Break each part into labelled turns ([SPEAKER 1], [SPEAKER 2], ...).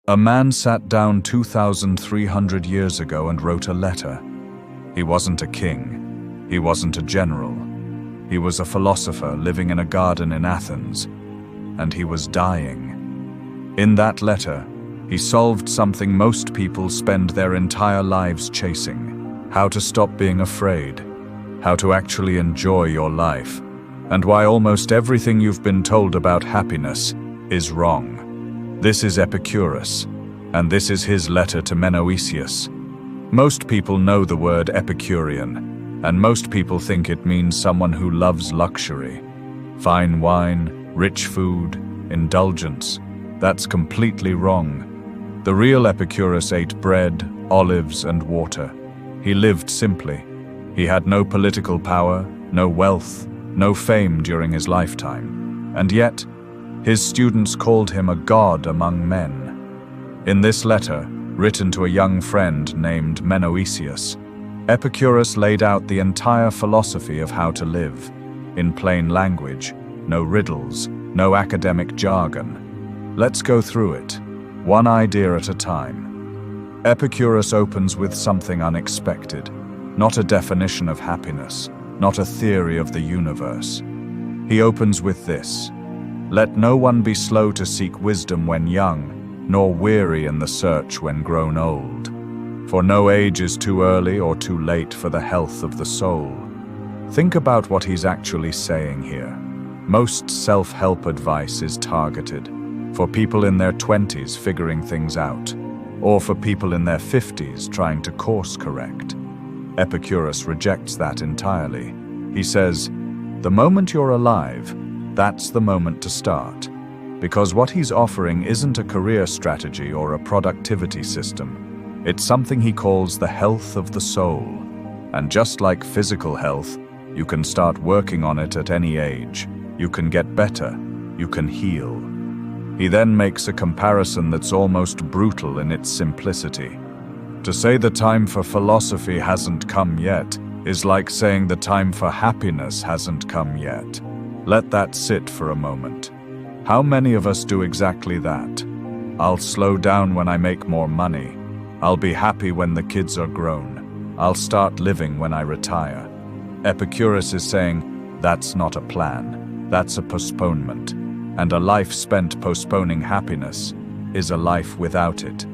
[SPEAKER 1] A man sat down 2,300 years ago and wrote a letter. He wasn't a king. He wasn't a general. He was a philosopher living in a garden in Athens, and he was dying. In that letter, he solved something most people spend their entire lives chasing: how to stop being afraid, how to actually enjoy your life, and why almost everything you've been told about happiness is wrong. This is Epicurus, and this is his letter to Menoeceus. Most people know the word Epicurean, and most people think it means someone who loves luxury. Fine wine, rich food, indulgence. That's completely wrong. The real Epicurus ate bread, olives, and water. He lived simply. He had no political power, no wealth, no fame during his lifetime. And yet, his students called him a god among men. In this letter, written to a young friend named Menoeceus, Epicurus laid out the entire philosophy of how to live, in plain language, no riddles, no academic jargon. Let's go through it, one idea at a time. Epicurus opens with something unexpected, not a definition of happiness, not a theory of the universe. He opens with this: "Let no one be slow to seek wisdom when young, nor weary in the search when grown old. For no age is too early or too late for the health of the soul." Think about what he's actually saying here. Most self-help advice is targeted for people in their 20s figuring things out, or for people in their 50s trying to course correct. Epicurus rejects that entirely. He says, the moment you're alive, that's the moment to start. Because what he's offering isn't a career strategy or a productivity system. It's something he calls the health of the soul. And just like physical health, you can start working on it at any age. You can get better. You can heal. He then makes a comparison that's almost brutal in its simplicity. To say the time for philosophy hasn't come yet is like saying the time for happiness hasn't come yet. Let that sit for a moment. How many of us do exactly that? I'll slow down when I make more money. I'll be happy when the kids are grown. I'll start living when I retire. Epicurus is saying, that's not a plan. That's a postponement. And a life spent postponing happiness is a life without it.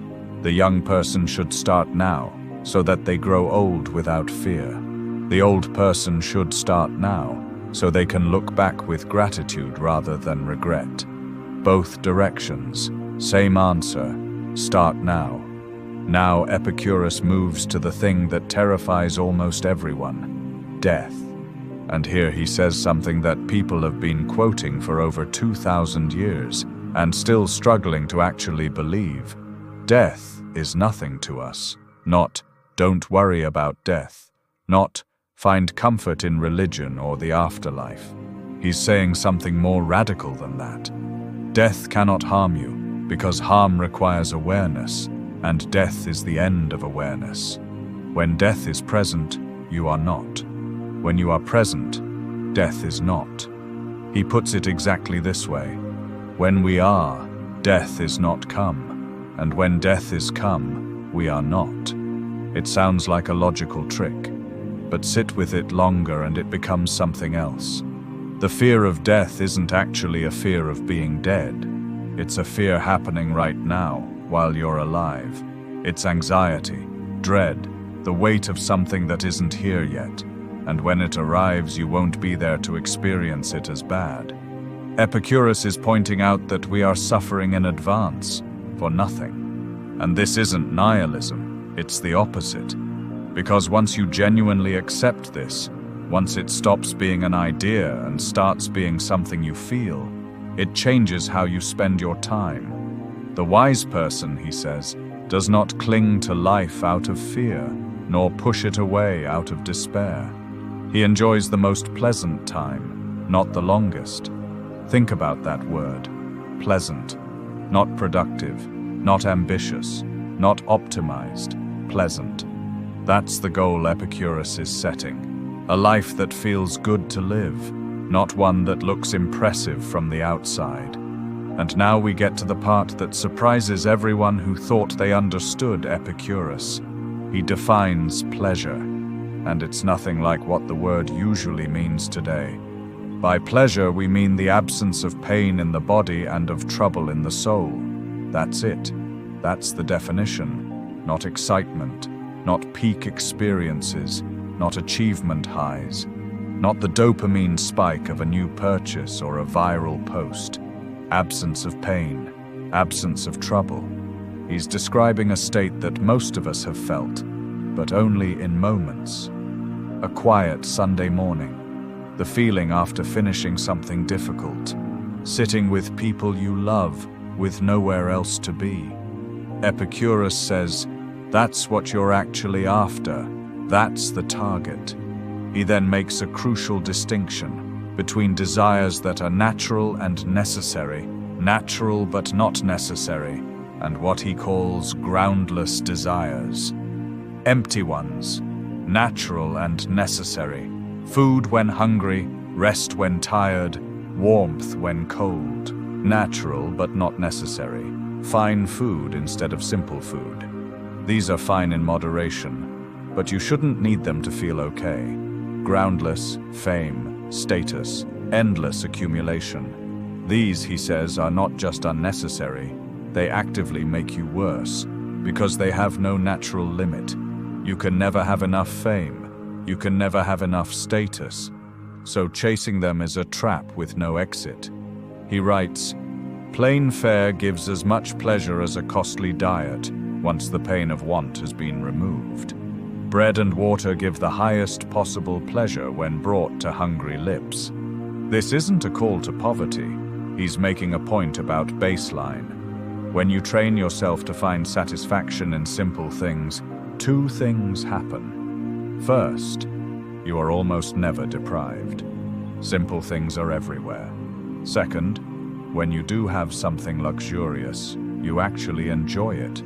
[SPEAKER 1] The young person should start now, so that they grow old without fear. The old person should start now, so they can look back with gratitude rather than regret. Both directions, same answer, start now. Now Epicurus moves to the thing that terrifies almost everyone: death. And here he says something that people have been quoting for over 2,000 years and still struggling to actually believe. Death is nothing to us. Not, don't worry about death. Not, find comfort in religion or the afterlife. He's saying something more radical than that. Death cannot harm you, because harm requires awareness, and death is the end of awareness. When death is present, you are not. When you are present, death is not. He puts it exactly this way: when we are, death is not come, and when death is come, we are not. It sounds like a logical trick, but sit with it longer and it becomes something else. The fear of death isn't actually a fear of being dead. It's a fear happening right now, while you're alive. It's anxiety, dread, the weight of something that isn't here yet. And when it arrives, you won't be there to experience it as bad. Epicurus is pointing out that we are suffering in advance, for nothing. And this isn't nihilism, it's the opposite. Because once you genuinely accept this, once it stops being an idea and starts being something you feel, it changes how you spend your time. The wise person, he says, does not cling to life out of fear, nor push it away out of despair. He enjoys the most pleasant time, not the longest. Think about that word, pleasant. Not productive, not ambitious, not optimized, pleasant. That's the goal Epicurus is setting. A life that feels good to live, not one that looks impressive from the outside. And now we get to the part that surprises everyone who thought they understood Epicurus. He defines pleasure, and it's nothing like what the word usually means today. By pleasure, we mean the absence of pain in the body and of trouble in the soul. That's it. That's the definition. Not excitement, not peak experiences, not achievement highs, not the dopamine spike of a new purchase or a viral post. Absence of pain, absence of trouble. He's describing a state that most of us have felt, but only in moments. A quiet Sunday morning, the feeling after finishing something difficult, sitting with people you love with nowhere else to be. Epicurus says, that's what you're actually after. That's the target. He then makes a crucial distinction between desires that are natural and necessary, natural but not necessary, and what he calls groundless desires. Empty ones, natural and necessary, food when hungry, rest when tired, warmth when cold, natural but not necessary, fine food instead of simple food. These are fine in moderation, but you shouldn't need them to feel okay. Groundless, fame, status, endless accumulation. These, he says, are not just unnecessary, they actively make you worse, because they have no natural limit. You can never have enough fame, you can never have enough status, so chasing them is a trap with no exit. He writes, plain fare gives as much pleasure as a costly diet, once the pain of want has been removed. Bread and water give the highest possible pleasure when brought to hungry lips. This isn't a call to poverty. He's making a point about baseline. When you train yourself to find satisfaction in simple things, two things happen. First, you are almost never deprived. Simple things are everywhere. Second, when you do have something luxurious, you actually enjoy it,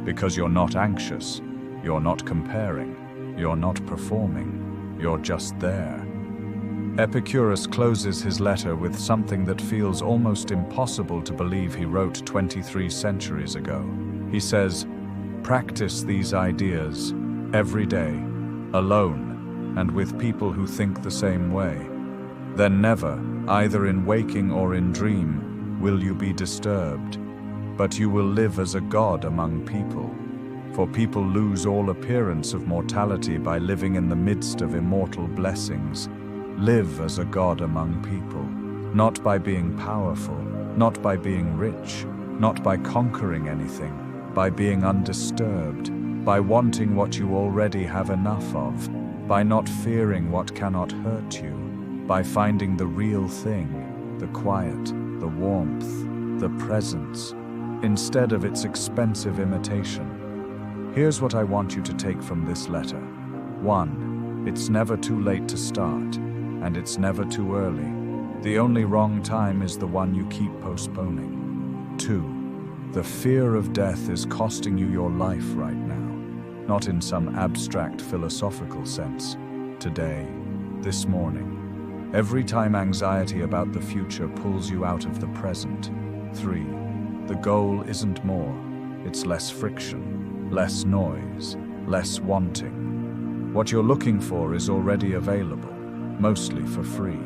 [SPEAKER 1] because you're not anxious, you're not comparing, you're not performing, you're just there. Epicurus closes his letter with something that feels almost impossible to believe he wrote 23 centuries ago. He says, practice these ideas every day, alone, and with people who think the same way. Then never, either in waking or in dream, will you be disturbed, but you will live as a god among people. For people lose all appearance of mortality by living in the midst of immortal blessings. Live as a god among people, not by being powerful, not by being rich, not by conquering anything, by being undisturbed, by wanting what you already have enough of, by not fearing what cannot hurt you, by finding the real thing, the quiet, the warmth, the presence, instead of its expensive imitation. Here's what I want you to take from this letter. 1. It's never too late to start, and it's never too early. The only wrong time is the one you keep postponing. 2. The fear of death is costing you your life right now, not in some abstract philosophical sense. Today, this morning, every time anxiety about the future pulls you out of the present. 3. The goal isn't more, it's less friction, less noise, less wanting. What you're looking for is already available, mostly for free.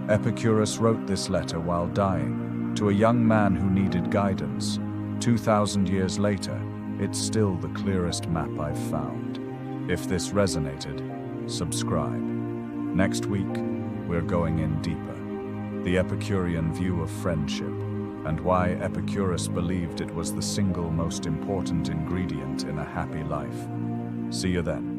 [SPEAKER 1] Epicurus wrote this letter while dying, to a young man who needed guidance. 2,000 years later, it's still the clearest map I've found. If this resonated, subscribe. Next week, we're going in deeper. The Epicurean view of friendship, and why Epicurus believed it was the single most important ingredient in a happy life. See you then.